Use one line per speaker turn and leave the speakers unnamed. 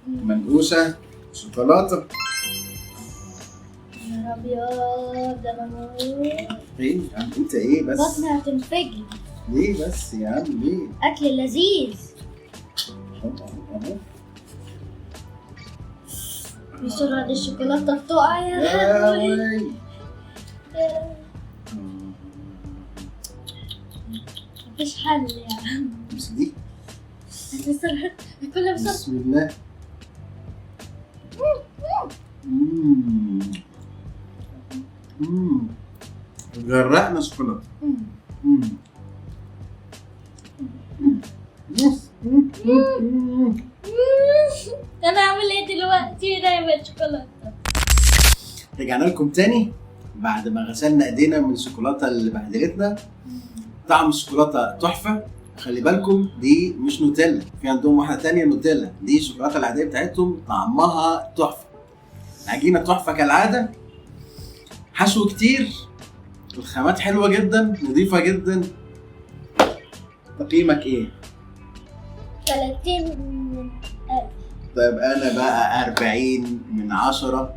منقوشه شوكولاته.
يا ابيض ده انا موت.
ايه يا عم انت ايه بس؟
بطني هتنفجر.
ليه بس يا عم ليه؟
اكل لذيذ.
أهو.
بسرعة دي الشوكولاتة بتقع يا
يا
لهوي.
وي.
مفيش حل يا عم.
بس دي
بسرعة كلها بسرعة.
بسم الله. غرقنا شوكولاته.
انا اعمل ايه دلوقتي؟ نايمة شوكولاتة.
رجعنا لكم تاني بعد ما غسلنا ايدينا من الشوكولاته اللي بهدلتنا. طعم الشوكولاته تحفه. خلي بالكم دي مش نوتيلا، في عندهم واحده تانية نوتيلا، دي الشوكولاته العاديه بتاعتهم طعمها تحفه. العجينه تحفه كالعاده، حشو كتير، الخامات حلوه جدا، نظيفه جدا. تقييمك ايه؟
30 من 1000.
طيب انا بقى 40 من 10.